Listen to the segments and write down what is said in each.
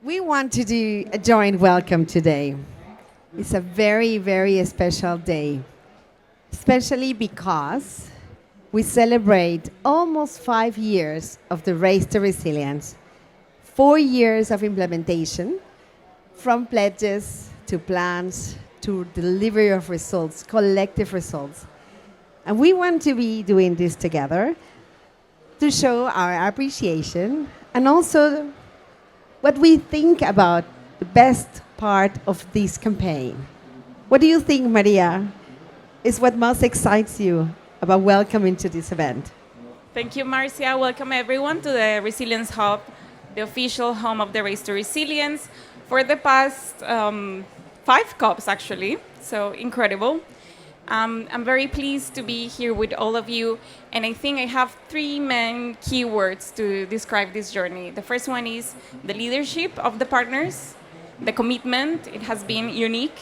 We want to do a joint welcome today. It's a very, very special day, especially because we celebrate almost 5 years of the Race to Resilience, 4 years of implementation, from pledges to plans to delivery of results, collective results. And we want to be doing this together to show our appreciation and also what we think about the best part of this campaign. What do you think, Maria, is what most excites you about welcoming to this event? Thank you, Marcia. Welcome everyone to the Resilience Hub, the official home of the Race to Resilience for the past 5 COPs, actually. So incredible. I'm very pleased to be here with all of you, and I think I have 3 main keywords to describe this journey. The first one is the leadership of the partners, the commitment. It has been unique.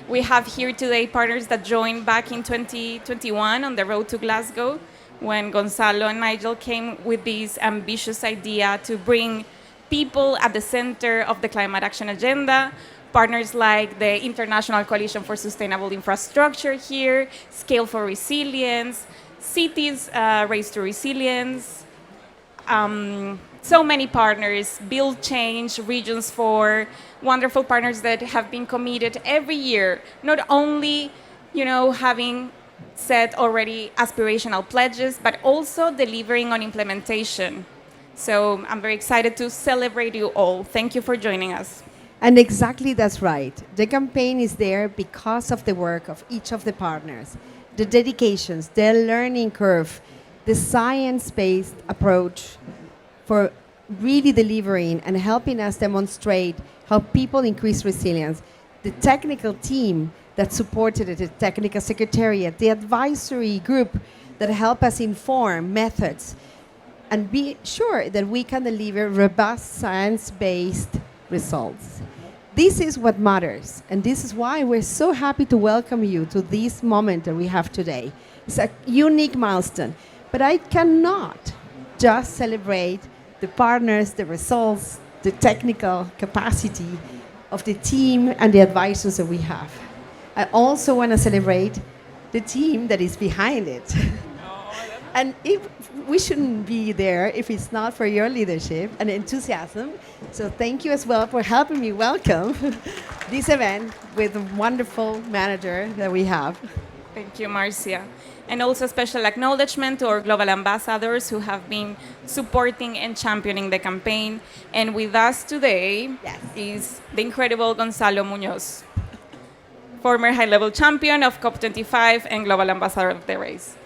We have here today partners that joined back in 2021 on the road to Glasgow, when Gonzalo and Nigel came with this ambitious idea to bring people at the center of the climate action agenda. Partners like the International Coalition for Sustainable Infrastructure here, Scale for Resilience, Cities Race to Resilience. So many partners, Build Change, Regions 4, wonderful partners that have been committed every year, not only having set already aspirational pledges, but also delivering on implementation. So I'm very excited to celebrate you all. Thank you for joining us. And exactly that's right. The campaign is there because of the work of each of the partners, the dedications, the learning curve, the science-based approach for really delivering and helping us demonstrate how people increase resilience, the technical team that supported it, the technical secretariat, the advisory group that help us inform methods and be sure that we can deliver robust science-based results. This is what matters, and this is why we're so happy to welcome you to this moment that we have today. It's a unique milestone, but I cannot just celebrate the partners, the results, the technical capacity of the team and the advisors that we have. I also want to celebrate the team that is behind it. And we shouldn't be there if it's not for your leadership and enthusiasm. So thank you as well for helping me welcome this event with a wonderful manager that we have. Thank you, Marcia. And also special acknowledgement to our global ambassadors who have been supporting and championing the campaign. And with us today is the incredible Gonzalo Muñoz, former high-level champion of COP25 and global ambassador of the race.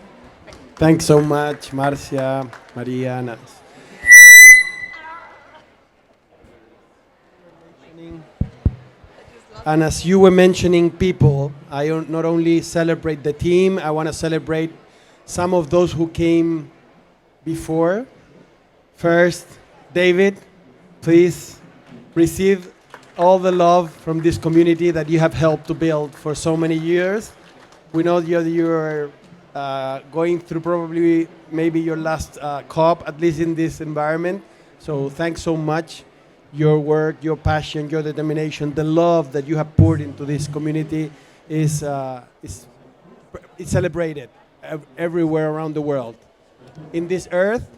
Thanks so much, Marcia, Maria, and us. And as you were mentioning people, I not only celebrate the team, I want to celebrate some of those who came before. First, David, please receive all the love from this community that you have helped to build for so many years. We know you're going through probably maybe your last COP, at least in this environment. So thanks so much. Your work, your passion, your determination, the love that you have poured into this community is celebrated everywhere around the world. In this earth,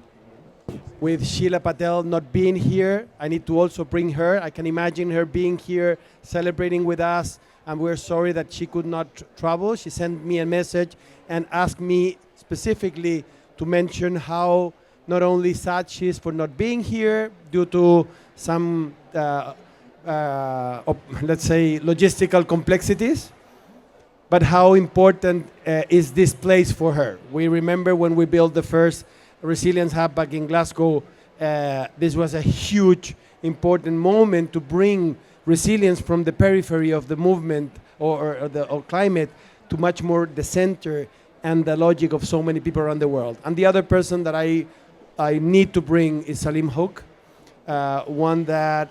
with Sheila Patel not being here, I need to also bring her. I can imagine her being here celebrating with us, and we're sorry that she could not travel. She sent me a message and asked me specifically to mention how not only sad she is for not being here due to some, let's say, logistical complexities, but how important is this place for her. We remember when we built the first Resilience Hub back in Glasgow, this was a huge, important moment to bring resilience from the periphery of the movement or climate to much more the center and the logic of so many people around the world. And the other person that I need to bring is Salim Hook, one that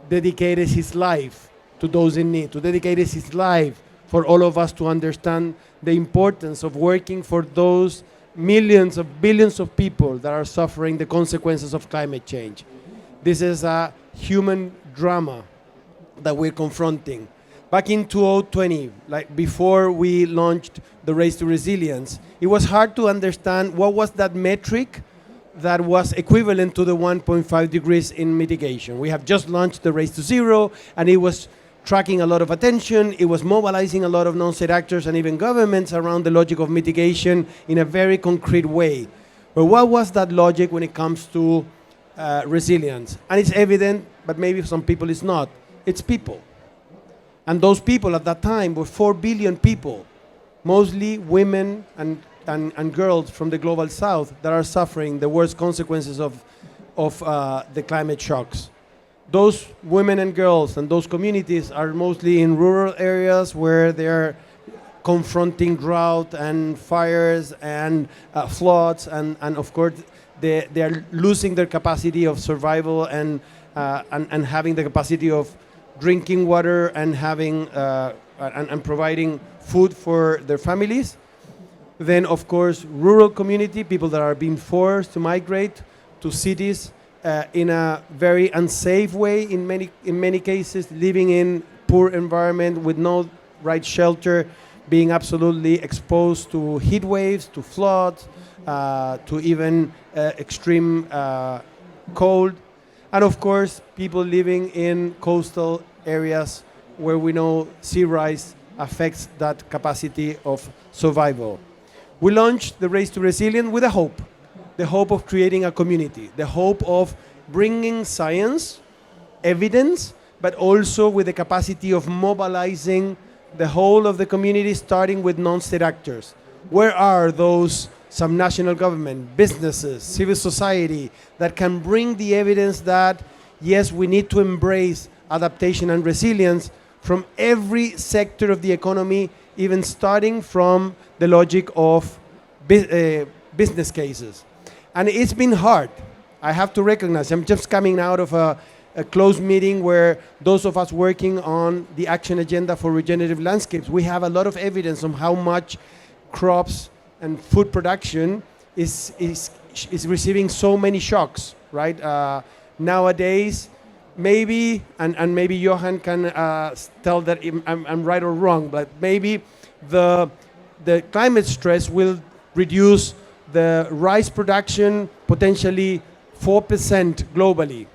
dedicated his life to those in need, to dedicate his life for all of us to understand the importance of working for those millions of billions of people that are suffering the consequences of climate change. This is a human drama that we're confronting. Back in 2020, like before we launched the Race to Resilience, it was hard to understand what was that metric that was equivalent to the 1.5 degrees in mitigation. We have just launched the Race to Zero, and it was tracking a lot of attention. It was mobilizing a lot of non-state actors and even governments around the logic of mitigation in a very concrete way. But what was that logic when it comes to resilience? And it's evident, but maybe for some people it's not. It's people. And those people at that time were 4 billion people, mostly women and girls from the global south that are suffering the worst consequences of the climate shocks. Those women and girls and those communities are mostly in rural areas where they are confronting drought and fires and floods, and of course they are losing their capacity of survival and having the capacity of drinking water and having and providing food for their families. Then, of course, rural community, people that are being forced to migrate to cities in a very unsafe way in many cases, living in poor environment with no right shelter, being absolutely exposed to heat waves, to floods, to even extreme cold. And of course, people living in coastal areas where we know sea rise affects that capacity of survival. We launched the Race to Resilience with a hope, the hope of creating a community, the hope of bringing science, evidence, but also with the capacity of mobilizing the whole of the community, starting with non-state actors. Where are those subnational government, businesses, civil society that can bring the evidence that, yes, we need to embrace adaptation and resilience from every sector of the economy, even starting from the logic of business cases. And it's been hard. I have to recognize, I'm just coming out of a closed meeting where those of us working on the action agenda for regenerative landscapes, we have a lot of evidence on how much crops and food production is receiving so many shocks, right? Nowadays, maybe, and maybe Johan can tell that I'm right or wrong, but maybe the climate stress will reduce the rice production potentially 4% globally.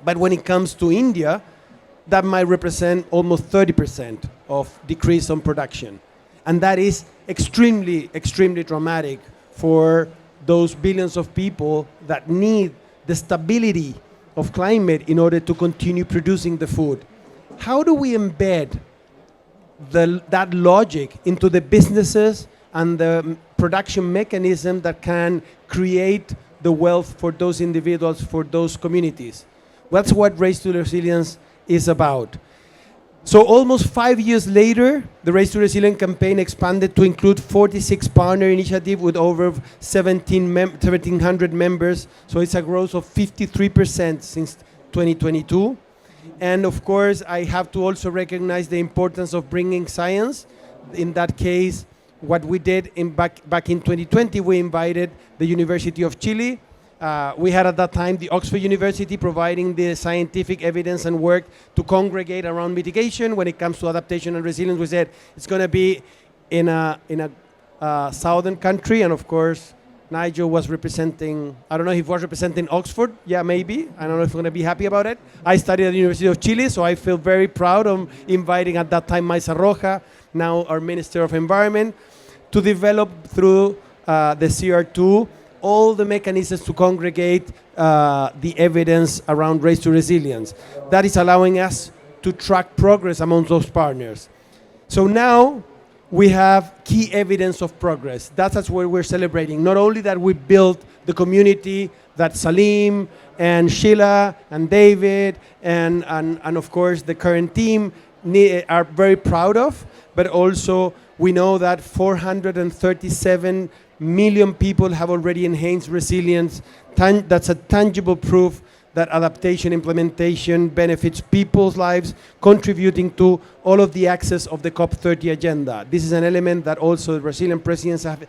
But when it comes to India, that might represent almost 30% of decrease on production. And that is extremely, extremely dramatic for those billions of people that need the stability of climate in order to continue producing the food. How do we embed that logic into the businesses and the production mechanism that can create the wealth for those individuals, for those communities? That's what Race to Resilience is about. So almost 5 years later, the Race to Resilience campaign expanded to include 46 partner initiatives with over 1,700 members. So it's a growth of 53% since 2022. And of course, I have to also recognize the importance of bringing science. In that case, what we did back in 2020, we invited the University of Chile. We had at that time the Oxford University providing the scientific evidence and work to congregate around mitigation. When it comes to adaptation and resilience, we said it's going to be in a southern country, and of course, Nigel was representing, I don't know if he was representing Oxford. Yeah, maybe. I don't know if I'm going to be happy about it. I studied at the University of Chile, so I feel very proud of inviting at that time Maisa Roja, now our Minister of Environment, to develop through the CR2 all the mechanisms to congregate the evidence around Race to Resilience. That is allowing us to track progress among those partners. So now we have key evidence of progress. That's what we're celebrating. Not only that we built the community that Salim and Sheila and David and of course the current team are very proud of, but also we know that 437 million people have already enhanced resilience. That's a tangible proof that adaptation implementation benefits people's lives, contributing to all of the access of the COP30 agenda. This is an element that also the Brazilian presidents have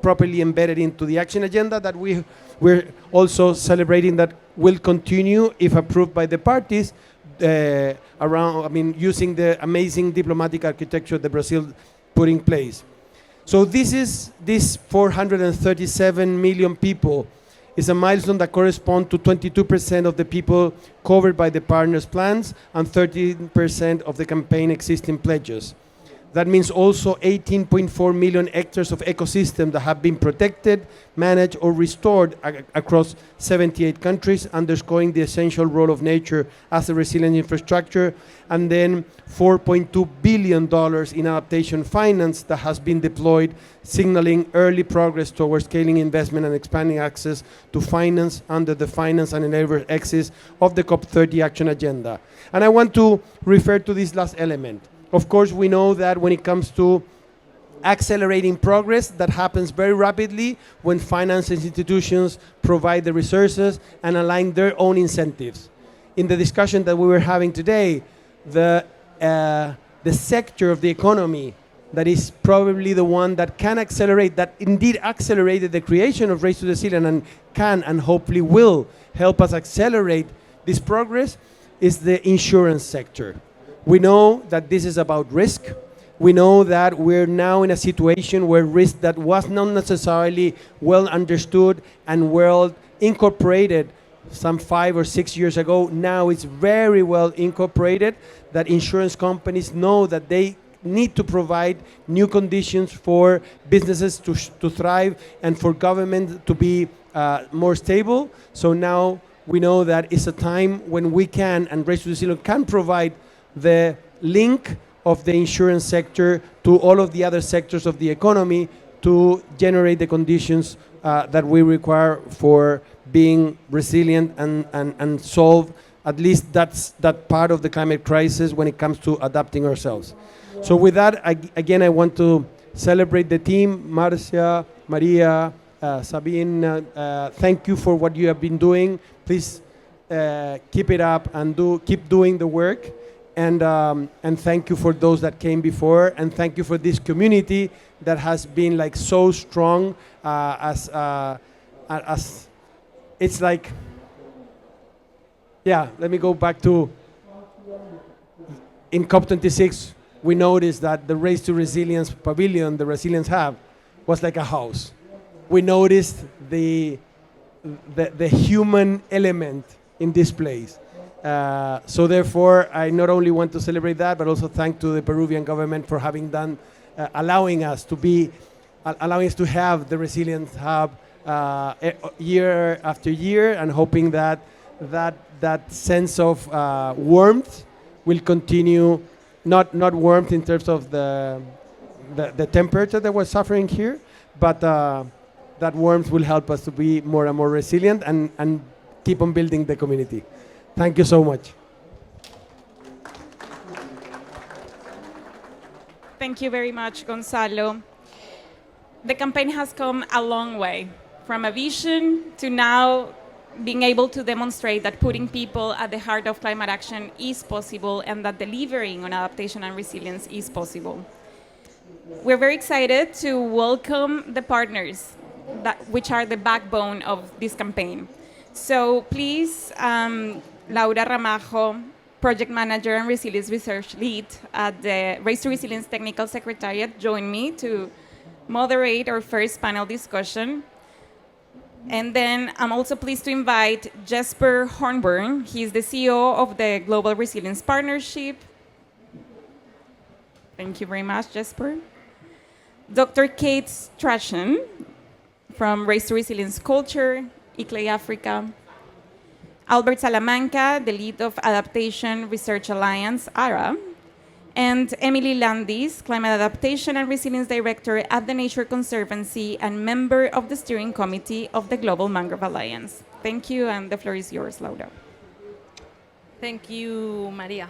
properly embedded into the action agenda that we're also celebrating that will continue if approved by the parties using the amazing diplomatic architecture that Brazil put in place. So this 437 million people is a milestone that corresponds to 22% of the people covered by the partners' plans and 13% of the campaign existing pledges. That means also 18.4 million hectares of ecosystem that have been protected, managed, or restored across 78 countries, underscoring the essential role of nature as a resilient infrastructure. And then $4.2 billion in adaptation finance that has been deployed, signaling early progress towards scaling investment and expanding access to finance under the finance and enabler axis of the COP30 Action Agenda. And I want to refer to this last element. Of course, we know that when it comes to accelerating progress, that happens very rapidly when financial institutions provide the resources and align their own incentives. In the discussion that we were having today, the sector of the economy that is probably the one that can accelerate, that indeed accelerated the creation of Race to Resilience and can and hopefully will help us accelerate this progress, is the insurance sector. We know that this is about risk. We know that we're now in a situation where risk that was not necessarily well understood and well incorporated some 5 or 6 years ago, now it's very well incorporated, that insurance companies know that they need to provide new conditions for businesses to thrive and for government to be more stable. So now we know that it's a time when we can, and Race to Resilience can provide the link of the insurance sector to all of the other sectors of the economy to generate the conditions that we require for being resilient and solve at least that part of the climate crisis when it comes to adapting ourselves. So with that, again, I want to celebrate the team, Marcia, Maria, Sabine. Thank you for what you have been doing. Please keep it up and keep doing the work. And thank you for those that came before, and thank you for this community that has been like so strong as it's like, yeah, let me go back to, in COP26, we noticed that the Race to Resilience pavilion, the Resilience Hub, was like a house. We noticed the human element in this place. So therefore, I not only want to celebrate that, but also thank to the Peruvian government for having done, allowing us to have the Resilience Hub year after year, and hoping that sense of warmth will continue, not warmth in terms of the temperature that we're suffering here, but that warmth will help us to be more and more resilient and keep on building the community. Thank you so much. Thank you very much, Gonzalo. The campaign has come a long way, from a vision to now being able to demonstrate that putting people at the heart of climate action is possible, and that delivering on adaptation and resilience is possible. We're very excited to welcome the partners which are the backbone of this campaign. So please, Laura Ramajo, Project Manager and Resilience Research Lead at the Race to Resilience Technical Secretariat, join me to moderate our first panel discussion. And then I'm also pleased to invite Jesper Hornburn. He's the CEO of the Global Resilience Partnership. Thank you very much, Jesper. Dr. Kate Strachan from Race to Resilience Culture, ICLEI Africa. Albert Salamanca, the lead of Adaptation Research Alliance, ARA. And Emily Landis, Climate Adaptation and Resilience Director at the Nature Conservancy and member of the steering committee of the Global Mangrove Alliance. Thank you, and the floor is yours, Laura. Thank you, Maria.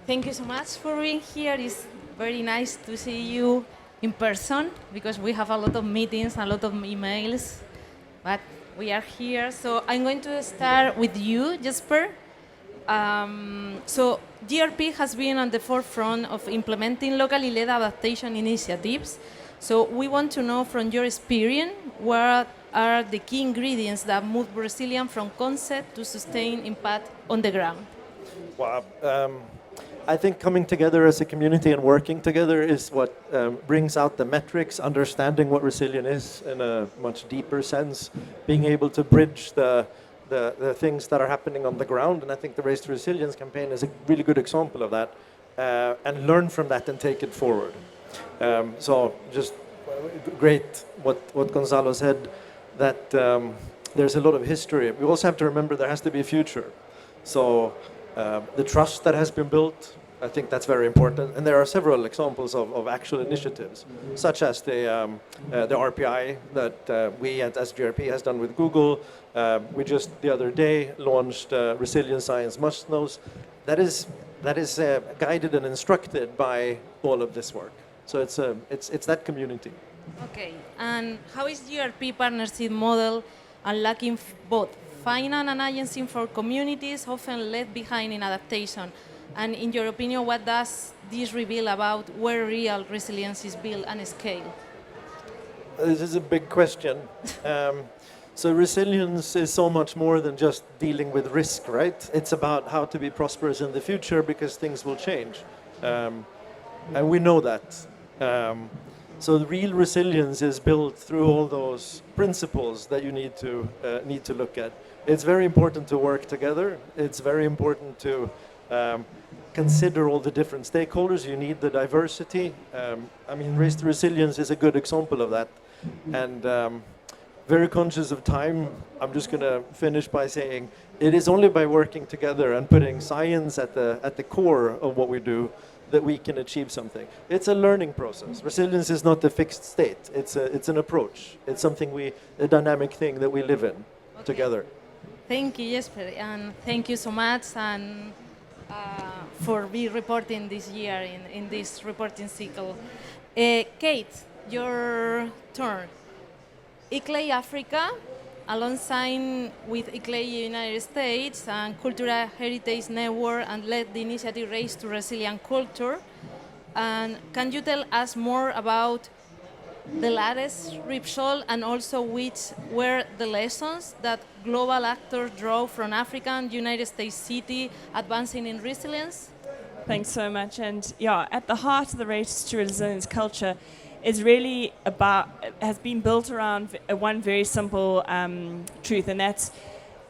Thank you so much for being here. It's very nice to see you in person, because we have a lot of meetings, a lot of emails, but we are here. So I'm going to start with you, Jesper. So GRP has been on the forefront of implementing locally led adaptation initiatives. So we want to know from your experience, what are the key ingredients that move Brazilian from concept to sustained impact on the ground? Wow. I think coming together as a community and working together is what brings out the metrics, understanding what resilient is in a much deeper sense, being able to bridge the things that are happening on the ground. And I think the Race to Resilience campaign is a really good example of that, and learn from that and take it forward. So just great what Gonzalo said, that there's a lot of history. We also have to remember there has to be a future. So the trust that has been built, I think that's very important. And there are several examples of actual initiatives, such as the RPI that we at SGRP has done with Google. We just the other day launched Resilient Science Must-Knows. That is guided and instructed by all of this work. So it's that community. Okay, and how is GRP partnership model unlocking both finance and agency for communities often left behind in adaptation? And in your opinion, what does this reveal about where real resilience is built and scaled? This is a big question. So resilience is so much more than just dealing with risk, right? It's about how to be prosperous in the future because things will change. And we know that. So the real resilience is built through all those principles that you need to look at. It's very important to work together. It's very important to consider all the different stakeholders. You need the diversity. I mean, Race to Resilience is a good example of that. And very conscious of time, I'm just going to finish by saying it is only by working together and putting science at the core of what we do that we can achieve something. It's a learning process. Resilience is not a fixed state. It's an approach. It's something a dynamic thing that we live in together. Thank you, Jesper, and thank you so much and for reporting this year in this reporting cycle. Kate, your turn. ICLEI Africa, alongside with ICLEI United States and Cultural Heritage Network, and led the initiative Race to Resilient Culture. And can you tell us more about the latest RIPSOL and also which were the lessons that global actors draw from African United States city advancing in resilience? Thanks so much. And yeah, at the heart of the Race to Resilience culture is really has been built around one very simple truth, and that's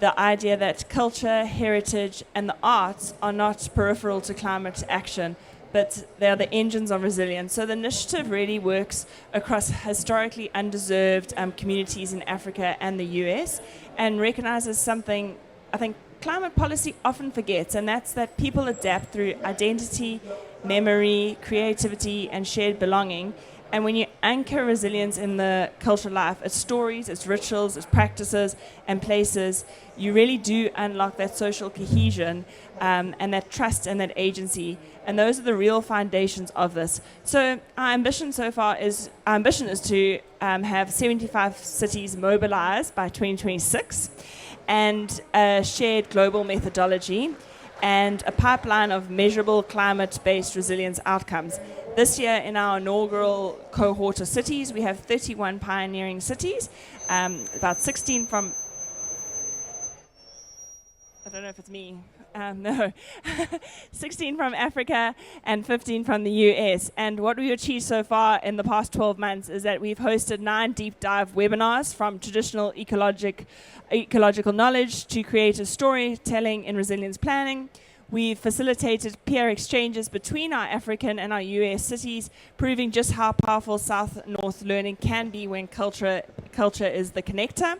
the idea that culture, heritage, and the arts are not peripheral to climate action, but they are the engines of resilience. So the initiative really works across historically undeserved communities in Africa and the US, and recognizes something I think climate policy often forgets, and that's that people adapt through identity, memory, creativity, and shared belonging. And when you anchor resilience in the cultural life, its stories, its rituals, its practices and places, you really do unlock that social cohesion and that trust and that agency. And those are the real foundations of this. So our ambition so far is to have 75 cities mobilized by 2026, and a shared global methodology and a pipeline of measurable climate-based resilience outcomes. This year, in our inaugural cohort of cities, we have 31 pioneering cities, about 16 from... I don't know if it's me. No. 16 from Africa and 15 from the US. And what we've achieved so far in the past 12 months is that we've hosted 9 deep dive webinars from traditional ecological knowledge to creative storytelling in resilience planning. We've facilitated peer exchanges between our African and our US cities, proving just how powerful South-North learning can be when culture is the connector.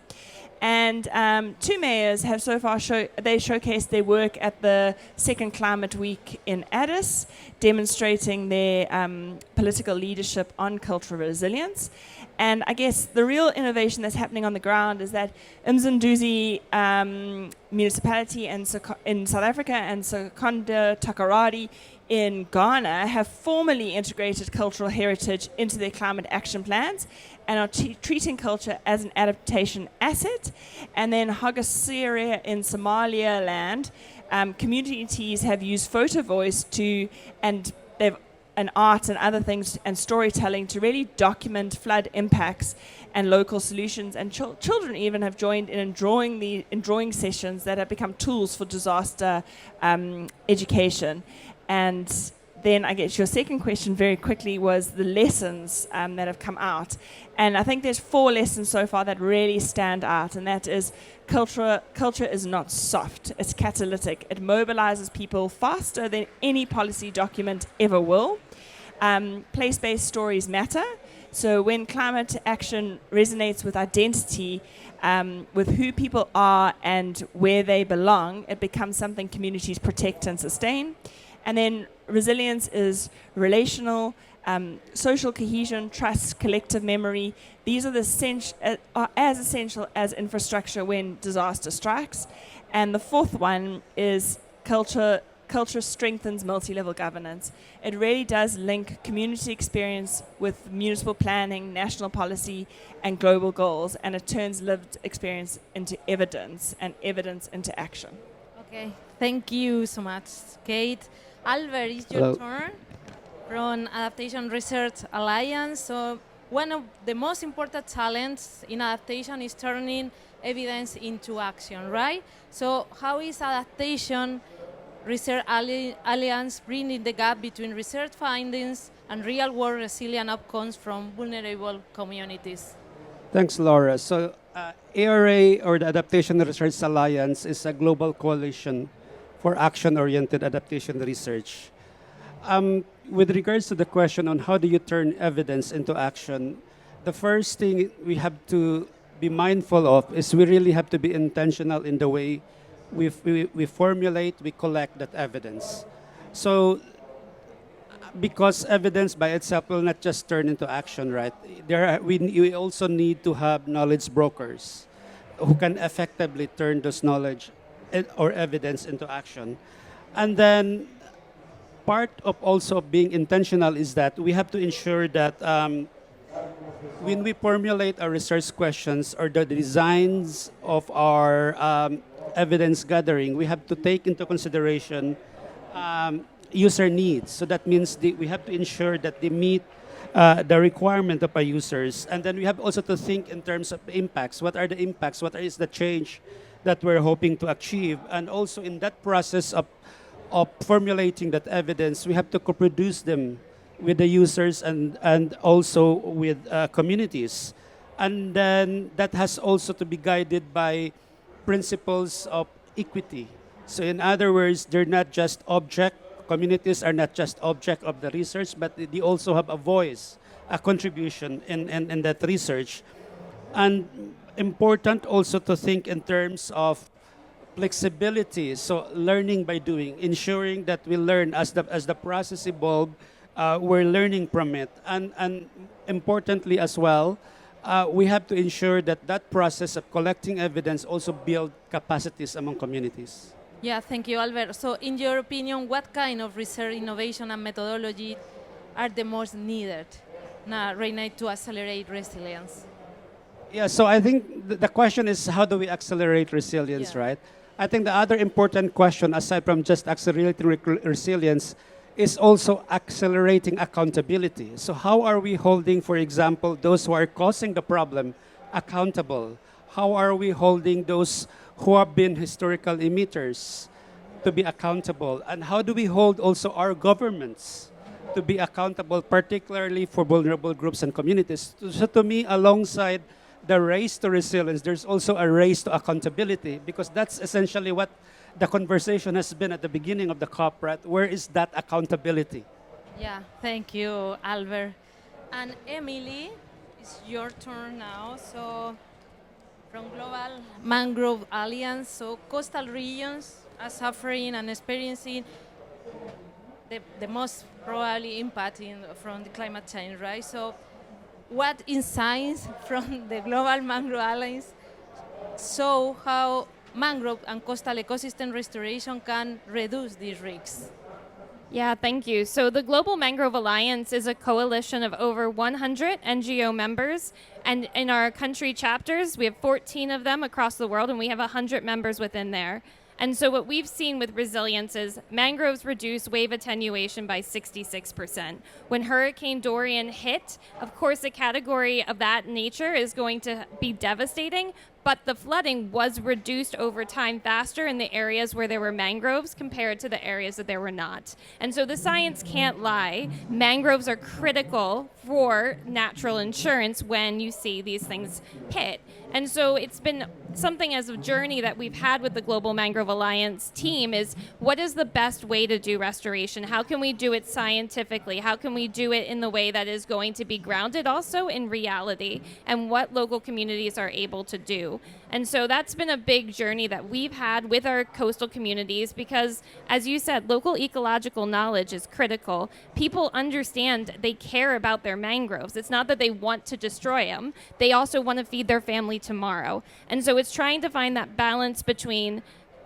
And 2 mayors have so far showcased their work at the second Climate Week in Addis, demonstrating their political leadership on cultural resilience. And I guess the real innovation that's happening on the ground is that Mzanduzi municipality in South Africa and Sekonde Takoradi in Ghana have formally integrated cultural heritage into their climate action plans and are treating culture as an adaptation asset. And then Hagasseria in Somaliland, communities have used photo voice and they've and art and other things and storytelling to really document flood impacts and local solutions. And children even have joined in drawing sessions that have become tools for disaster education. And then I guess your second question very quickly was the lessons that have come out. And I think there's 4 lessons so far that really stand out, and that is culture is not soft, it's catalytic. It mobilizes people faster than any policy document ever will. Place-based stories matter. So when climate action resonates with identity, with who people are and where they belong, it becomes something communities protect and sustain. And then resilience is relational, social cohesion, trust, collective memory. These are are as essential as infrastructure when disaster strikes. And the fourth one is culture. Culture strengthens multi-level governance. It really does link community experience with municipal planning, national policy, and global goals, and it turns lived experience into evidence and evidence into action. Okay, thank you so much, Kate. Albert, it's your Hello. turn from Adaptation Research Alliance. So one of the most important challenges in adaptation is turning evidence into action, right? So how is Adaptation Research Alliance bridging the gap between research findings and real-world resilient outcomes from vulnerable communities? Thanks, Laura. So, ARA, or the Adaptation Research Alliance, is a global coalition for action-oriented adaptation research. With regards to the question on how do you turn evidence into action, the first thing we have to be mindful of is we really have to be intentional in the way we formulate, we collect that evidence. So, because evidence by itself will not just turn into action, right? We also need to have knowledge brokers who can effectively turn those knowledge or evidence into action. And then part of also being intentional is that we have to ensure that when we formulate our research questions or the designs of our evidence gathering, we have to take into consideration user needs. So that means we have to ensure that they meet the requirement of our users. And then we have also to think in terms of impacts. What are the impacts? What is the change that we're hoping to achieve? And also in that process of formulating that evidence, we have to co-produce them with the users and also with communities. And then that has also to be guided by principles of equity. So in other words, they're not just communities are not just object of the research, but they also have a voice, a contribution in that research. And important also to think in terms of flexibility, so learning by doing, ensuring that we learn as the process evolves, we're learning from it. And importantly as well, we have to ensure that process of collecting evidence also build capacities among communities. Yeah, thank you, Albert. So in your opinion, what kind of research, innovation, and methodology are the most needed now, right now to accelerate resilience? Yeah, so I think the question is how do we accelerate resilience, Yeah. right? I think the other important question, aside from just accelerating resilience, is also accelerating accountability. So how are we holding, for example, those who are causing the problem accountable? How are we holding those who have been historical emitters to be accountable? And how do we hold also our governments to be accountable, particularly for vulnerable groups and communities? So to me, alongside the race to resilience, there's also a race to accountability, because that's essentially what the conversation has been at the beginning of the COP, right? Where is that accountability? Yeah, thank you, Albert. And Emily, it's your turn now. So from Global Mangrove Alliance, so coastal regions are suffering and experiencing the most probably impact from the climate change, right? So what insights from the Global Mangrove Alliance show how mangrove and coastal ecosystem restoration can reduce these risks? Yeah, thank you. So the Global Mangrove Alliance is a coalition of over 100 NGO members. And in our country chapters, we have 14 of them across the world, and we have 100 members within there. And so what we've seen with resilience is mangroves reduce wave attenuation by 66%. When Hurricane Dorian hit, of course, a category of that nature is going to be devastating, but the flooding was reduced over time faster in the areas where there were mangroves compared to the areas that there were not. And so the science can't lie. Mangroves are critical for natural insurance when you see these things hit. And so it's been something as a journey that we've had with the Global Mangrove Alliance team is what is the best way to do restoration? How can we do it scientifically? How can we do it in the way that is going to be grounded also in reality and what local communities are able to do? And so that's been a big journey that we've had with our coastal communities because, as you said, local ecological knowledge is critical. People understand they care about their mangroves. It's not that they want to destroy them. They also want to feed their family tomorrow. And so it's trying to find that balance between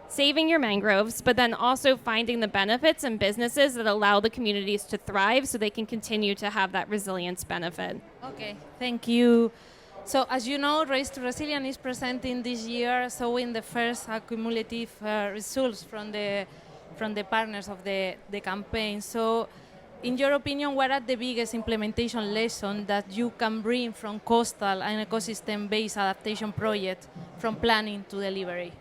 saving your mangroves, but then also finding the benefits and businesses that allow the communities to thrive so they can continue to have that resilience benefit. Okay, thank you. So as you know, Race to Resilience is presenting this year, in the first cumulative results from the partners of the campaign. So in your opinion, what are the biggest implementation lessons that you can bring from coastal and ecosystem-based adaptation project from planning to delivery?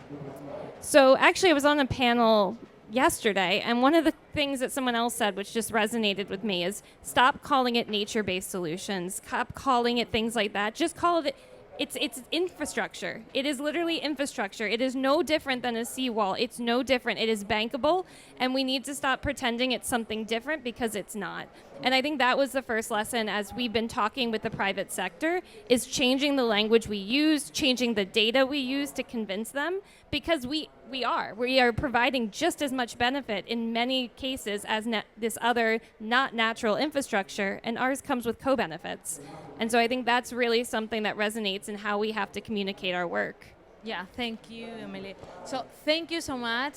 So actually, I was on a panel yesterday, and one of the things that someone else said, which just resonated with me, is stop calling it nature-based solutions. Stop calling it things like that. Just call it. It's infrastructure. It is literally infrastructure. It is no different than a seawall. It's no different. It is bankable, and we need to stop pretending it's something different because it's not. And I think that was the first lesson as we've been talking with the private sector is changing the language we use, changing the data we use to convince them because we are providing just as much benefit in many cases as this other not natural infrastructure, and ours comes with co-benefits. And so I think that's really something that resonates in how we have to communicate our work. Yeah, thank you, Emily. So thank you so much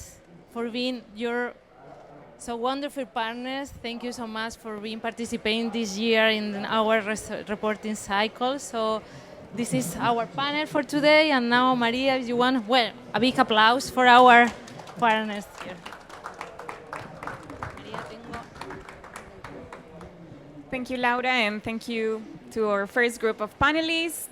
for being your so wonderful partners. Thank you so much for being participating this year in our reporting cycle. So this is our panel for today. And now, Maria, if you want, well, a big applause for our partners here. Thank you, Laura, and thank you to our first group of panelists.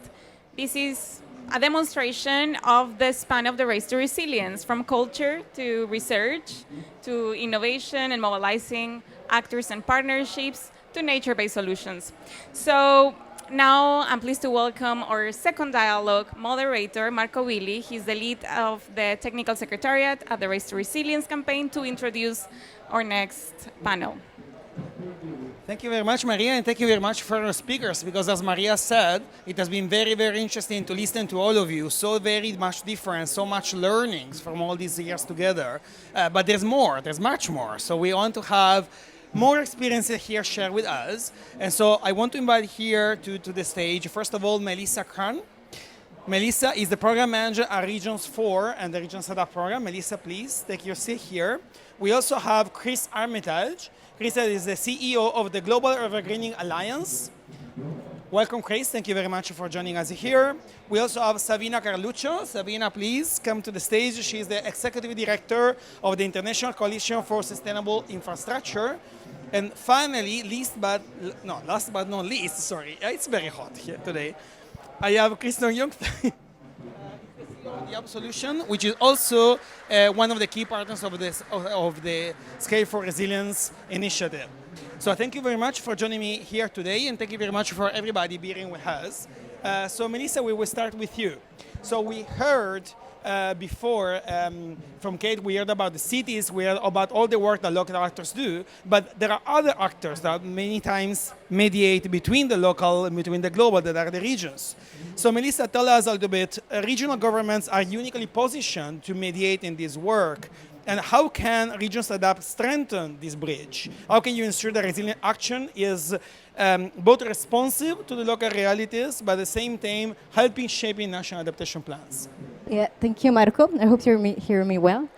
This is a demonstration of the span of the Race to Resilience, from culture to research to innovation and mobilizing actors and partnerships to nature-based solutions. So now I'm pleased to welcome our second dialogue moderator, Marco Willi. He's the lead of the technical secretariat at the Race to Resilience campaign, to introduce our next panel. Thank you very much, Maria, and thank you very much for our speakers, because as Maria said, it has been very, very interesting to listen to all of you. So very much different, so much learnings from all these years together. But there's more, there's much more. So we want to have more experiences here shared with us. And so I want to invite here to the stage, first of all, Melissa Kran. Melissa is the program manager at Regions 4 and the Region Setup program. Melissa, please take your seat here. We also have Chris Armitage. Chris is the CEO of the Global Evergreening Alliance. Welcome, Chris. Thank you very much for joining us here. We also have Sabina Carluccio. Sabina, please come to the stage. She is the Executive Director of the International Coalition for Sustainable Infrastructure. And finally, last but not least, sorry, it's very hot here today. I have Christian Jungstein, the Hub Solution, which is also one of the key partners of the Scale for Resilience initiative. So thank you very much for joining me here today, and thank you very much for everybody being with us. So Melissa, we will start with you. So we heard before from Kate, we heard about the cities, we heard about all the work that local actors do, but there are other actors that many times mediate between the local and between the global, that are the regions. So Melissa, tell us a little bit, regional governments are uniquely positioned to mediate in this work, and how can regions adapt, strengthen this bridge? How can you ensure that resilient action is both responsive to the local realities, but at the same time helping shaping national adaptation plans? Yeah, thank you, Marco. I hope you hear me well.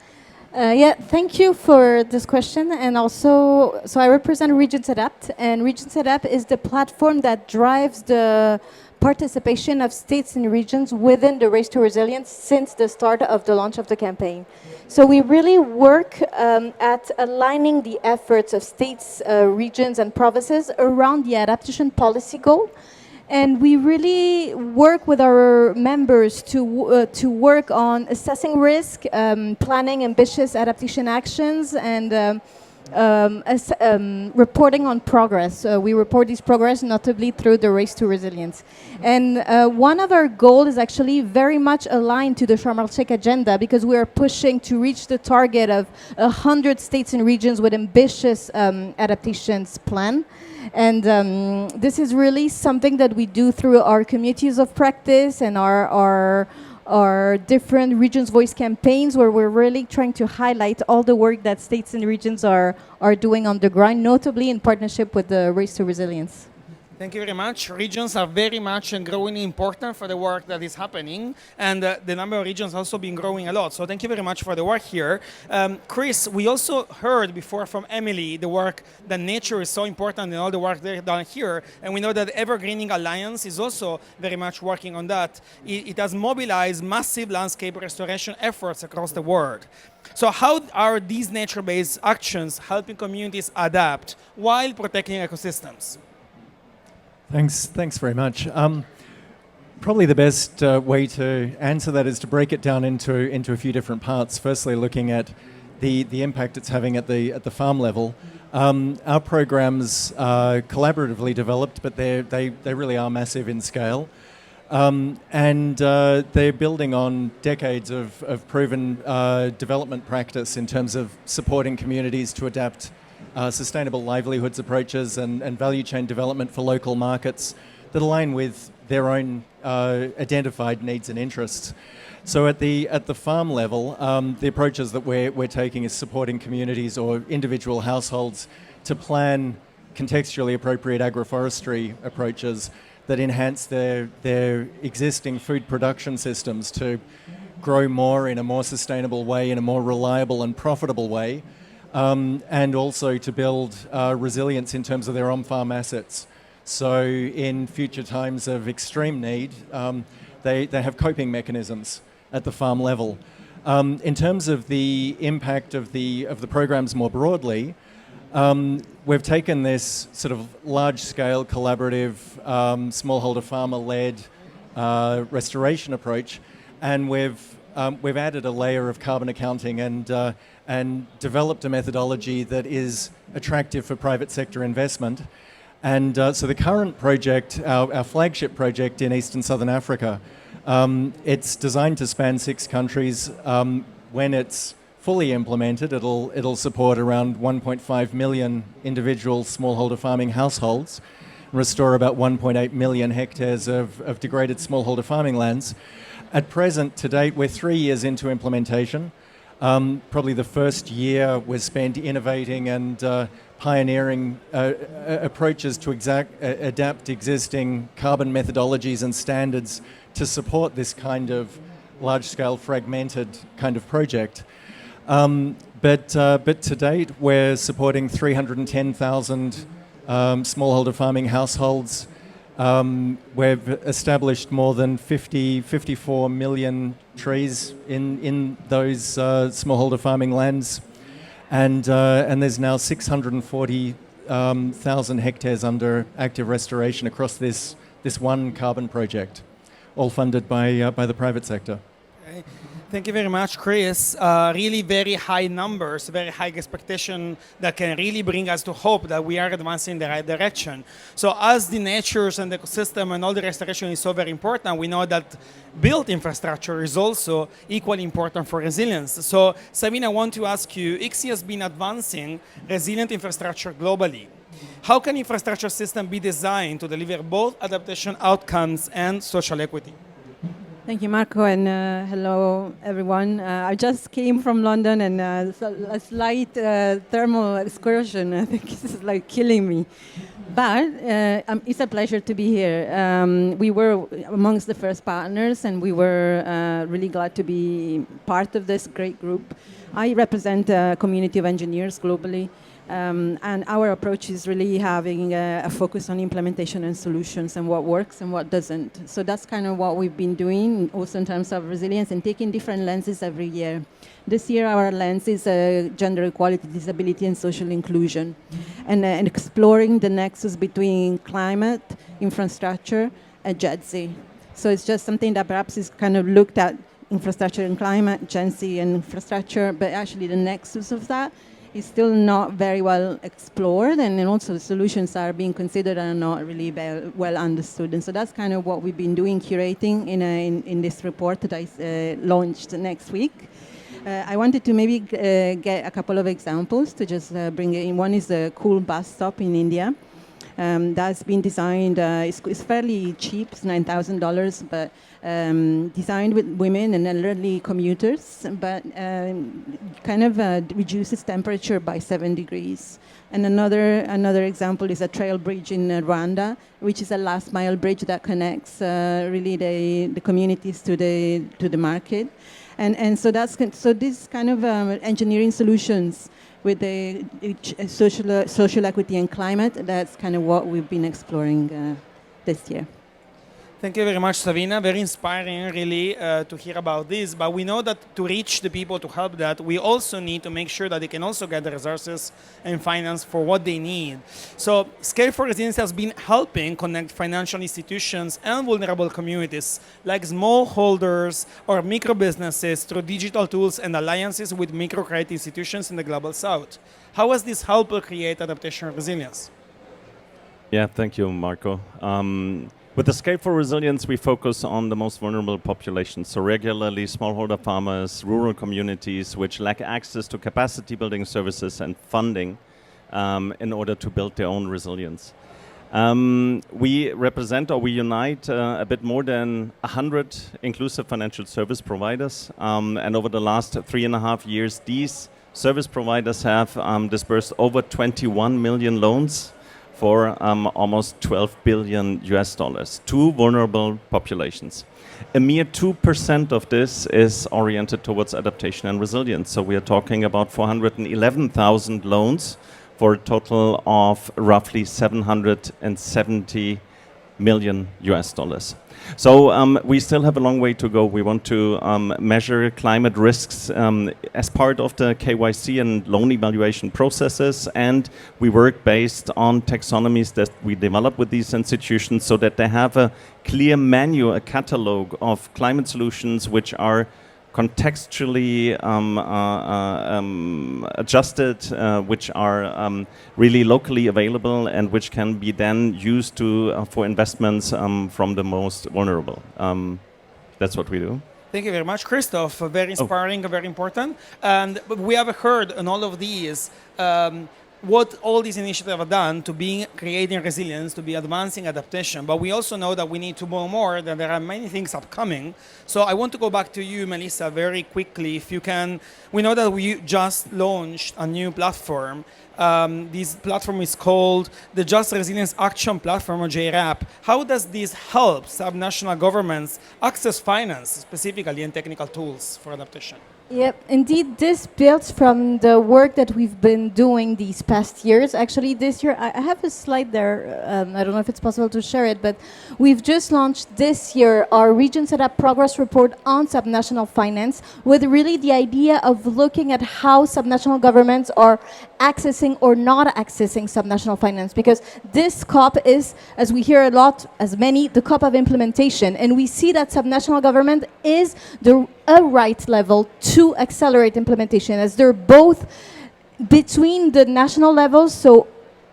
Thank you for this question. And also, so I represent Regions Adapt, and Regions Adapt is the platform that drives the participation of states and regions within the Race to Resilience since the start of the launch of the campaign. So we really work at aligning the efforts of states, regions, and provinces around the adaptation policy goal. And we really work with our members to work on assessing risk, planning ambitious adaptation actions, and reporting on progress. We report these progress notably through the Race to Resilience. And one of our goals is actually very much aligned to the Sharm el-Sheikh agenda, because we are pushing to reach the target of 100 states and regions with ambitious adaptations plan. And this is really something that we do through our communities of practice and our different regions voice campaigns, where we're really trying to highlight all the work that states and regions are doing on the ground, notably in partnership with the Race to Resilience. Thank you very much. Regions are very much and growing important for the work that is happening, and the number of regions also been growing a lot. So thank you very much for the work here. Chris, we also heard before from Emily the work that nature is so important in all the work they've done here, and we know that the Evergreening Alliance is also very much working on that. It has mobilized massive landscape restoration efforts across the world. So how are these nature-based actions helping communities adapt while protecting ecosystems? Thanks very much. Probably the best way to answer that is to break it down into a few different parts. Firstly, looking at the impact it's having at the farm level. Our programs are collaboratively developed, but they really are massive in scale. And they're building on decades of proven development practice in terms of supporting communities to adapt sustainable livelihoods approaches and value chain development for local markets that align with their own identified needs and interests. So at the farm level, the approaches that we're taking is supporting communities or individual households to plan contextually appropriate agroforestry approaches that enhance their existing food production systems to grow more in a more sustainable way, in a more reliable and profitable way. And also to build resilience in terms of their on-farm assets. So in future times of extreme need, they have coping mechanisms at the farm level. In terms of the impact of the programs more broadly, we've taken this sort of large-scale collaborative smallholder farmer-led restoration approach, and we've added a layer of carbon accounting and developed a methodology that is attractive for private sector investment. And so the current project, our flagship project in East and Southern Africa, it's designed to span 6 countries. When it's fully implemented, it'll support around 1.5 million individual smallholder farming households, restore about 1.8 million hectares of degraded smallholder farming lands. At present, to date, we're 3 years into implementation. Probably the first year was spent innovating and pioneering approaches to adapt existing carbon methodologies and standards to support this kind of large-scale fragmented kind of project. But to date, we're supporting 310,000 smallholder farming households. We've established more than 54 million trees in those smallholder farming lands, and there's now 640,000 hectares under active restoration across this one carbon project, all funded by the private sector. Okay. Thank you very much, Chris. Really very high numbers, very high expectation that can really bring us to hope that we are advancing in the right direction. So as the natures and the ecosystem and all the restoration is so very important, we know that built infrastructure is also equally important for resilience. So Sabine, I want to ask you, ICSI has been advancing resilient infrastructure globally. How can infrastructure system be designed to deliver both adaptation outcomes and social equity? Thank you, Marco, and hello, everyone. I just came from London, and a slight thermal excursion, I think this is like killing me. But it's a pleasure to be here. We were amongst the first partners, and we were really glad to be part of this great group I represent a community of engineers globally, and our approach is really having a focus on implementation and solutions and what works and what doesn't. So that's kind of what we've been doing also in terms of resilience and taking different lenses every year. This year our lens is gender equality, disability and social inclusion, and exploring the nexus between climate, infrastructure and Gen Z. So it's just something that perhaps is kind of looked at infrastructure and climate, Gen Z and infrastructure, but actually the nexus of that is still not very well explored, and then also the solutions are being considered and are not really well understood. And so that's kind of what we've been doing, curating in this report that I launched next week. I wanted to maybe get a couple of examples to just bring it in. One is the cool bus stop in India. That's been designed, it's fairly cheap, it's $9,000, but designed with women and elderly commuters, but kind of reduces temperature by 7 degrees. And another example is a trail bridge in Rwanda, which is a last mile bridge that connects really the communities to the market. And so this kind of engineering solutions with the social equity and climate, that's kind of what we've been exploring this year. Thank you very much, Savina. Very inspiring, really, to hear about this. But we know that to reach the people, to help that, we also need to make sure that they can also get the resources and finance for what they need. So Scale for Resilience has been helping connect financial institutions and vulnerable communities like smallholders or micro businesses through digital tools and alliances with microcredit institutions in the Global South. How has this helped create adaptation and resilience? Yeah, thank you, Marco. With the Scale for Resilience, we focus on the most vulnerable populations, so regularly smallholder farmers, rural communities which lack access to capacity building services and funding in order to build their own resilience. We represent, or we unite a bit more than 100 inclusive financial service providers, and over the last 3.5 years, these service providers have disbursed over 21 million loans for almost $12 billion to vulnerable populations. A mere 2% of this is oriented towards adaptation and resilience. So we are talking about 411,000 loans for a total of roughly $770 million. So we still have a long way to go. We want to measure climate risks as part of the KYC and loan evaluation processes, and we work based on taxonomies that we develop with these institutions so that they have a clear menu, a catalog of climate solutions which are contextually adjusted, which are really locally available and which can be then used for investments from the most vulnerable. That's what we do. Thank you very much, Christoph. Very inspiring, very important. And we have heard in all of these what all these initiatives have done to be creating resilience, to be advancing adaptation. But we also know that we need to do more, that there are many things upcoming. So I want to go back to you, Melissa, very quickly, if you can. We know that we just launched a new platform. This platform is called the Just Resilience Action Platform, or JRAP. How does this help subnational governments access finance, specifically, and technical tools for adaptation? Yep, indeed, this builds from the work that we've been doing these past years. Actually, this year, I have a slide there. I don't know if it's possible to share it, but we've just launched this year our Region Setup Progress Report on subnational finance, with really the idea of looking at how subnational governments are accessing or not accessing subnational finance. Because this COP is, as we hear a lot, as many, the COP of implementation. And we see that subnational government is a right level to accelerate implementation, as they're both between the national levels, so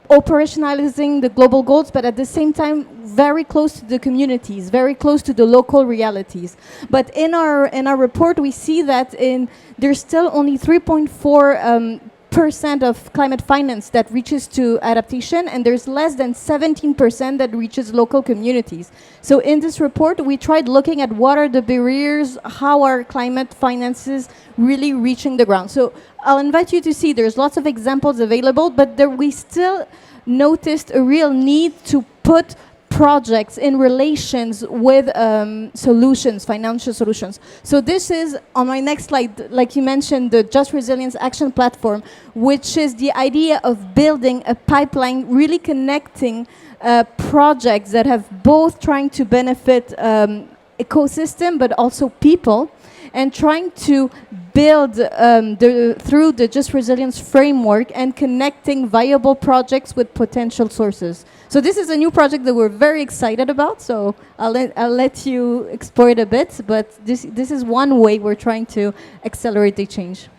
operationalizing the global goals, but at the same time very close to the communities, very close to the local realities. But in our report, we see that there's still only 3.4% of climate finance that reaches to adaptation, and there's less than 17% that reaches local communities. So in this report, we tried looking at what are the barriers, how are climate finances really reaching the ground. So I'll invite you to see, there's lots of examples available, but we still noticed a real need to put projects in relations with solutions, financial solutions. So this is, on my next slide, like you mentioned, the Just Resilience Action Platform, which is the idea of building a pipeline, really connecting projects that have both trying to benefit ecosystem, but also people, and trying to build through the Just Resilience framework and connecting viable projects with potential sources. So this is a new project that we're very excited about. So I'll let you explore it a bit, but this is one way we're trying to accelerate the change.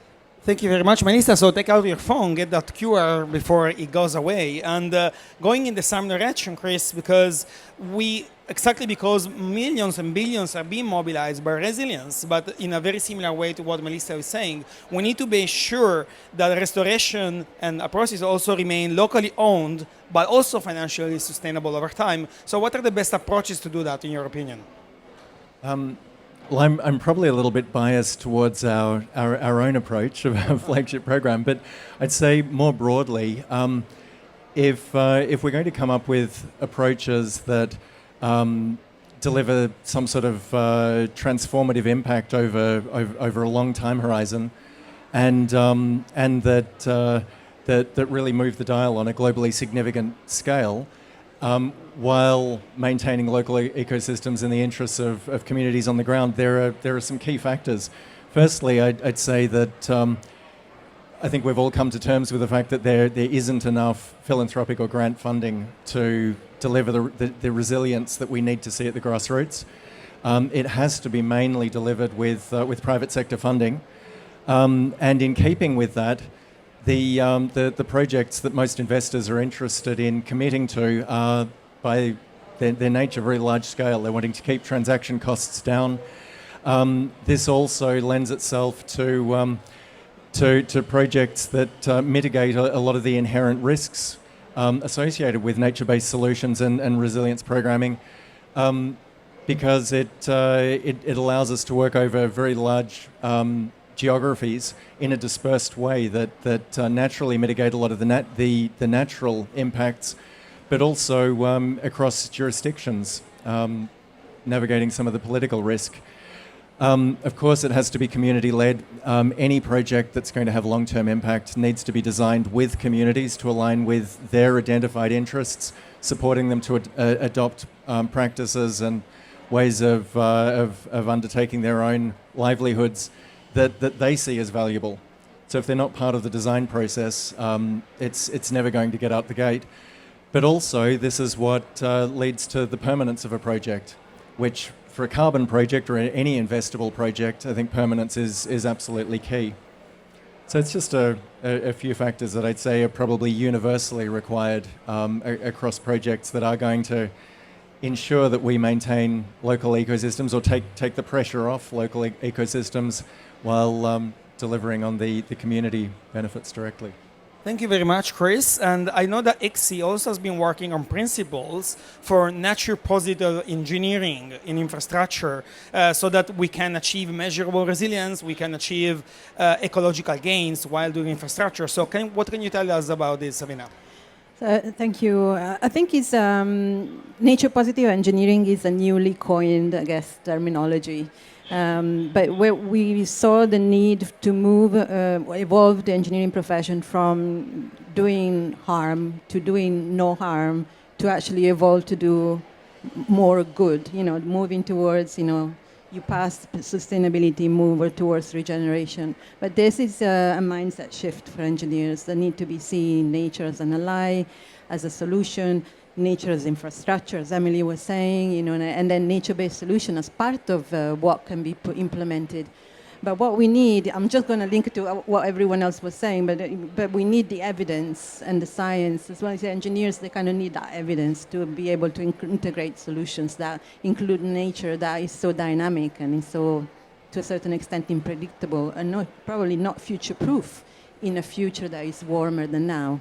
Thank you very much, Melissa. So take out your phone, get that QR before it goes away. And going in the same direction, Chris, because millions and billions are being mobilized by resilience, but in a very similar way to what Melissa was saying, we need to be sure that restoration and a process also remain locally owned, but also financially sustainable over time. So what are the best approaches to do that, in your opinion? Well, I'm probably a little bit biased towards our own approach of our flagship program, but I'd say more broadly, if we're going to come up with approaches that deliver some sort of transformative impact over a long time horizon, and that really move the dial on a globally significant scale, while maintaining local ecosystems in the interests of communities on the ground, there are some key factors. Firstly, I'd say that I think we've all come to terms with the fact that there isn't enough philanthropic or grant funding to deliver the resilience that we need to see at the grassroots. It has to be mainly delivered with private sector funding. And in keeping with that, the projects that most investors are interested in committing to are, by their nature, very large scale. They're wanting to keep transaction costs down. This also lends itself to projects that mitigate a lot of the inherent risks associated with nature-based solutions and resilience programming, because it allows us to work over very large geographies in a dispersed way that naturally mitigate a lot of the natural impacts, but also across jurisdictions, navigating some of the political risk. Of course, it has to be community-led. Any project that's going to have long-term impact needs to be designed with communities to align with their identified interests, supporting them to adopt practices and ways of undertaking their own livelihoods that they see as valuable. So if they're not part of the design process, it's never going to get out the gate. But also, this is what leads to the permanence of a project, which for a carbon project or any investable project, I think permanence is absolutely key. So it's just a few factors that I'd say are probably universally required across projects that are going to ensure that we maintain local ecosystems or take the pressure off local ecosystems while delivering on the community benefits directly. Thank you very much, Chris. And I know that ICSI also has been working on principles for nature-positive engineering in infrastructure so that we can achieve measurable resilience, we can achieve ecological gains while doing infrastructure. So what can you tell us about this, Sabina? Thank you. I think it's nature-positive engineering is a newly coined, I guess, terminology. But where we saw the need to evolve the engineering profession from doing harm to doing no harm to actually evolve to do more good, moving towards, you pass sustainability, move towards regeneration. But this is a mindset shift for engineers that need to be seeing nature as an ally, as a solution, nature as infrastructure, as Emily was saying, and then nature-based solution as part of what can be implemented. But what we need, I'm just going to link to what everyone else was saying, but we need the evidence and the science. As well as the engineers, they kind of need that evidence to be able to integrate solutions that include nature that is so dynamic and is so, to a certain extent, unpredictable and probably not future-proof in a future that is warmer than now.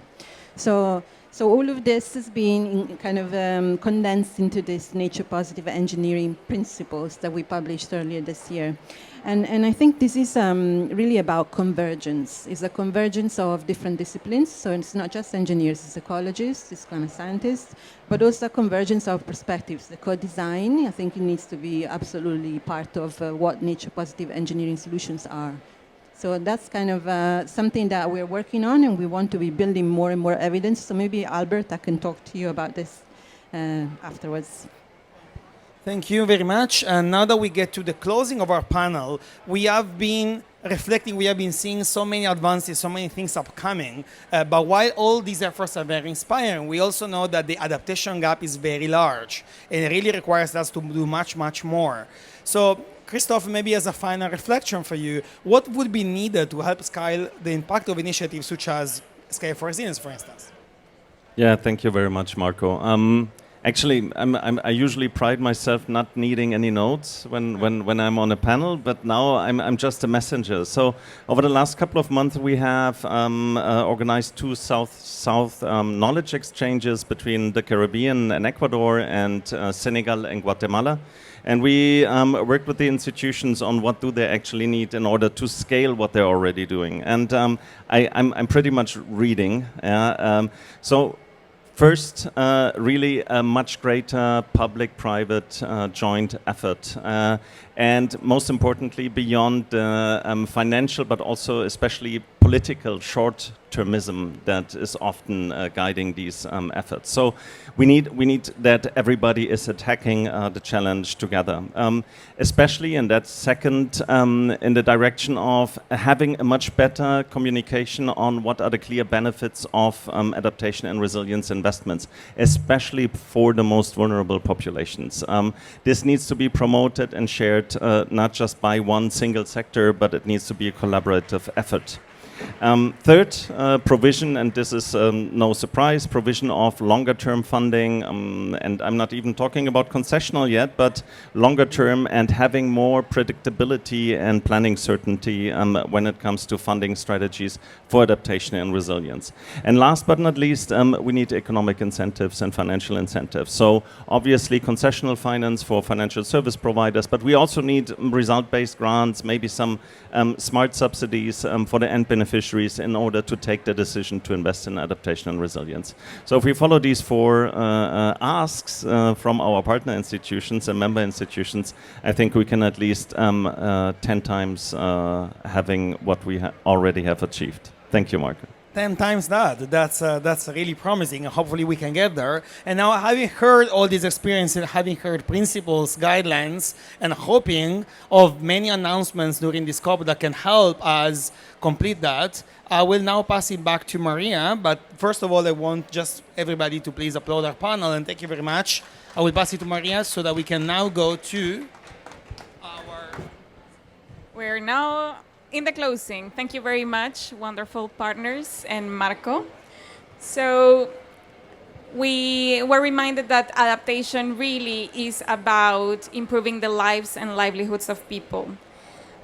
So So all of this has been kind of condensed into this nature positive engineering principles that we published earlier this year. And I think this is really about convergence. It's a convergence of different disciplines. So it's not just engineers, it's ecologists, it's climate scientists, but also a convergence of perspectives. The co-design, I think it needs to be absolutely part of what nature positive engineering solutions are. So that's kind of something that we're working on, and we want to be building more and more evidence. So maybe, Albert, I can talk to you about this afterwards. Thank you very much. And now that we get to the closing of our panel, we have been reflecting, we have been seeing so many advances, so many things upcoming. But while all these efforts are very inspiring, we also know that the adaptation gap is very large, and it really requires us to do much, much more. So, Christoph, maybe as a final reflection for you, what would be needed to help scale the impact of initiatives such as Scale for Resilience, for instance? Yeah, thank you very much, Marco. Actually, I usually pride myself not needing any notes when I'm on a panel, but now I'm just a messenger. So over the last couple of months, we have organized two South knowledge exchanges between the Caribbean and Ecuador and Senegal and Guatemala. And we worked with the institutions on what do they actually need in order to scale what they're already doing. And I'm pretty much reading. So first, really a much greater public-private joint effort. And most importantly, beyond financial, but also especially political short-termism that is often guiding these efforts. So we need that everybody is attacking the challenge together, especially in that second, in the direction of having a much better communication on what are the clear benefits of adaptation and resilience investments, especially for the most vulnerable populations. This needs to be promoted and shared not just by one single sector, but it needs to be a collaborative effort. Third, provision, and this is no surprise, provision of longer-term funding, and I'm not even talking about concessional yet, but longer-term and having more predictability and planning certainty when it comes to funding strategies for adaptation and resilience. And last but not least, we need economic incentives and financial incentives. So obviously concessional finance for financial service providers, but we also need result-based grants, maybe some smart subsidies for the end beneficiaries in order to take the decision to invest in adaptation and resilience. So if we follow these four asks from our partner institutions and member institutions, I think we can at least 10 times having what we already have achieved. Thank you, Marco. 10 times that. That's really promising, and hopefully we can get there. And now, having heard all these experiences, having heard principles, guidelines, and hoping of many announcements during this COP that can help us complete that, I will now pass it back to Maria. But first of all, I want just everybody to please applaud our panel, and thank you very much. I will pass it to Maria so that we can now go to our... We're now in the closing. Thank you very much, wonderful partners, and Marco. So we were reminded that adaptation really is about improving the lives and livelihoods of people.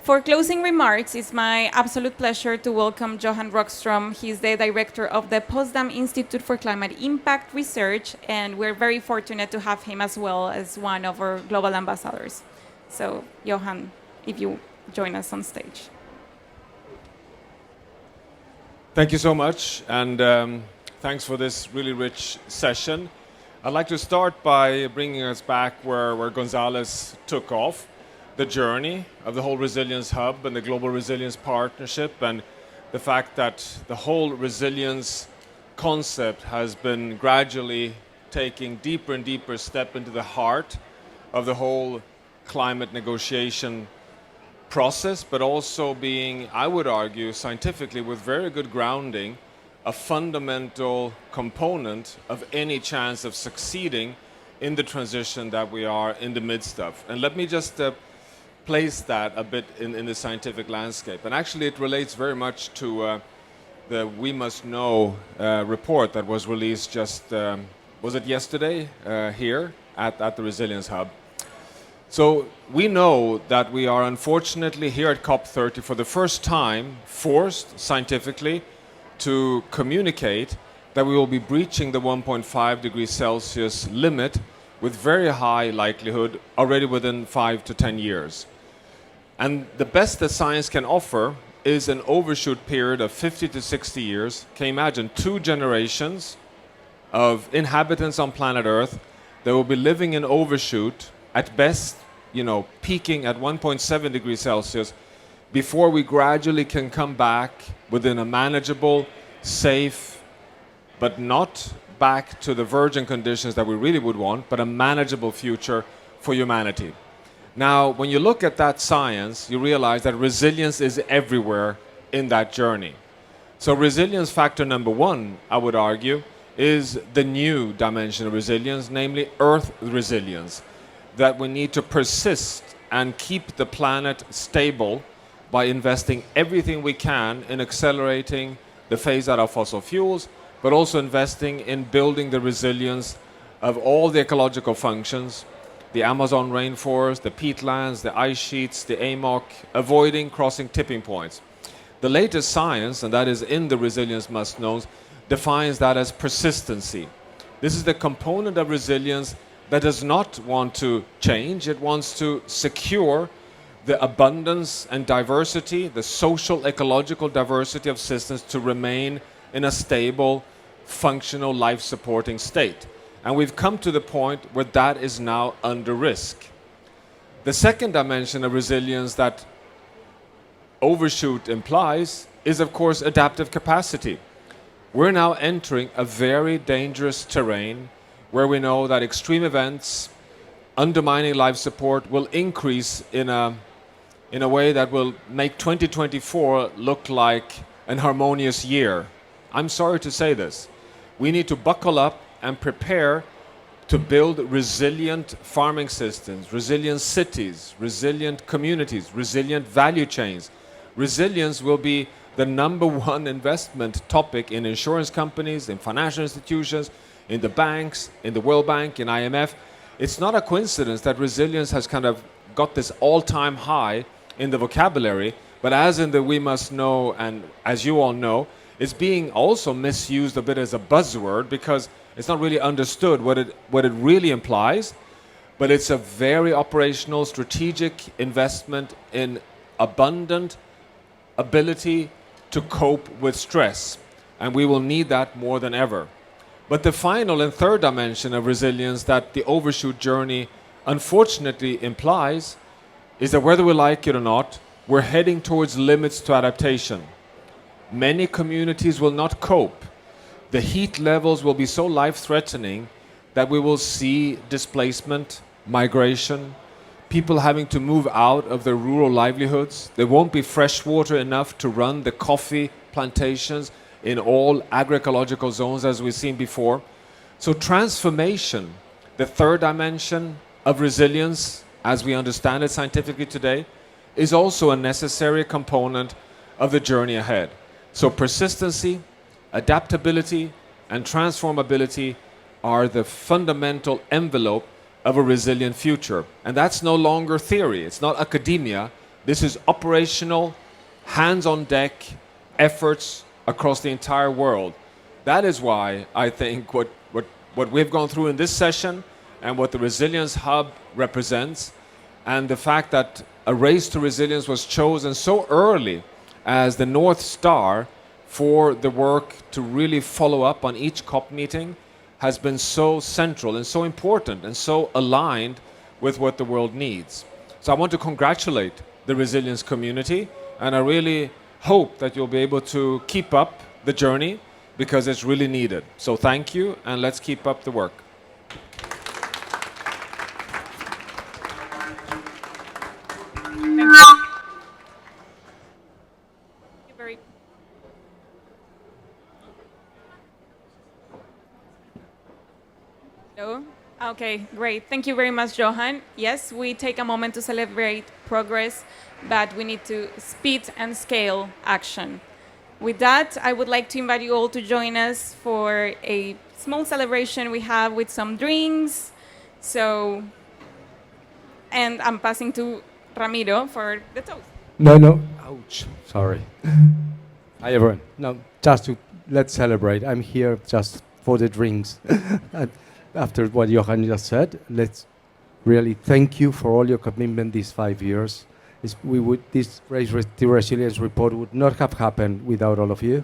For closing remarks, it's my absolute pleasure to welcome Johan Rockström. He's the director of the Potsdam Institute for Climate Impact Research, and we're very fortunate to have him as well as one of our global ambassadors. So, Johan, if you join us on stage. Thank you so much, and thanks for this really rich session. I'd like to start by bringing us back where Gonzalez took off, the journey of the whole Resilience Hub and the Global Resilience Partnership, and the fact that the whole resilience concept has been gradually taking deeper and deeper step into the heart of the whole climate negotiation process, but also being, I would argue, scientifically with very good grounding, a fundamental component of any chance of succeeding in the transition that we are in the midst of. And let me just place that a bit in the scientific landscape. And actually it relates very much to the We Must Know report that was released just, was it yesterday, here at the Resilience Hub. So we know that we are unfortunately here at COP30 for the first time forced scientifically to communicate that we will be breaching the 1.5 degrees Celsius limit with very high likelihood already within 5 to 10 years. And the best that science can offer is an overshoot period of 50 to 60 years. Can you imagine 2 generations of inhabitants on planet Earth that will be living in overshoot, at best, peaking at 1.7 degrees Celsius, before we gradually can come back within a manageable, safe, but not back to the virgin conditions that we really would want, but a manageable future for humanity. Now, when you look at that science, you realize that resilience is everywhere in that journey. So resilience factor number 1, I would argue, is the new dimension of resilience, namely Earth resilience, that we need to persist and keep the planet stable by investing everything we can in accelerating the phase out of fossil fuels, but also investing in building the resilience of all the ecological functions, the Amazon rainforest, the peatlands, the ice sheets, the AMOC, avoiding crossing tipping points. The latest science, and that is in the Resilience Must Knows, defines that as persistency. This is the component of resilience that does not want to change. It wants to secure the abundance and diversity, the social ecological diversity of systems to remain in a stable, functional, life-supporting state. And we've come to the point where that is now under risk. The second dimension of resilience that overshoot implies is, of course, adaptive capacity. We're now entering a very dangerous terrain where we know that extreme events undermining life support will increase in a way that will make 2024 look like an harmonious year. I'm sorry to say this. We need to buckle up and prepare to build resilient farming systems, resilient cities, resilient communities, resilient value chains. Resilience will be the number 1 investment topic in insurance companies, in financial institutions, in the banks, in the World Bank, in IMF. It's not a coincidence that resilience has kind of got this all-time high in the vocabulary, but as in the We Must Know, and as you all know, it's being also misused a bit as a buzzword because it's not really understood what it really implies, but it's a very operational, strategic investment in abundant ability to cope with stress, and we will need that more than ever. But the final and third dimension of resilience that the overshoot journey unfortunately implies is that whether we like it or not, we're heading towards limits to adaptation. Many communities will not cope. The heat levels will be so life-threatening that we will see displacement, migration, people having to move out of their rural livelihoods. There won't be fresh water enough to run the coffee plantations in all agroecological zones as we've seen before. So transformation, the third dimension of resilience, as we understand it scientifically today, is also a necessary component of the journey ahead. So persistency, adaptability, and transformability are the fundamental envelope of a resilient future. And that's no longer theory. It's not academia. This is operational, hands-on deck efforts across the entire world. That is why I think what we've gone through in this session and what the Resilience Hub represents, and the fact that a race to resilience was chosen so early as the North Star for the work to really follow up on each COP meeting has been so central and so important and so aligned with what the world needs. So I want to congratulate the resilience community, and I really hope that you'll be able to keep up the journey because it's really needed. So thank you, and let's keep up the work. Hello. Okay, great. Thank you very much, Johan. Yes, we take a moment to celebrate progress, but we need to speed and scale action. With that, I would like to invite you all to join us for a small celebration we have with some drinks. So, and I'm passing to Ramiro for the toast. No. Ouch. Sorry. Hi, everyone. No, just to let's celebrate. I'm here just for the drinks. And after what Johan just said, let's really thank you for all your commitment these 5 years. This resilience report would not have happened without all of you.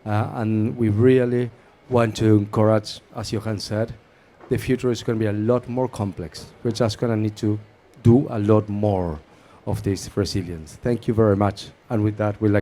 And we really want to encourage, as Johan said, the future is going to be a lot more complex. We're just going to need to do a lot more of this resilience. Thank you very much. And with that, we'd like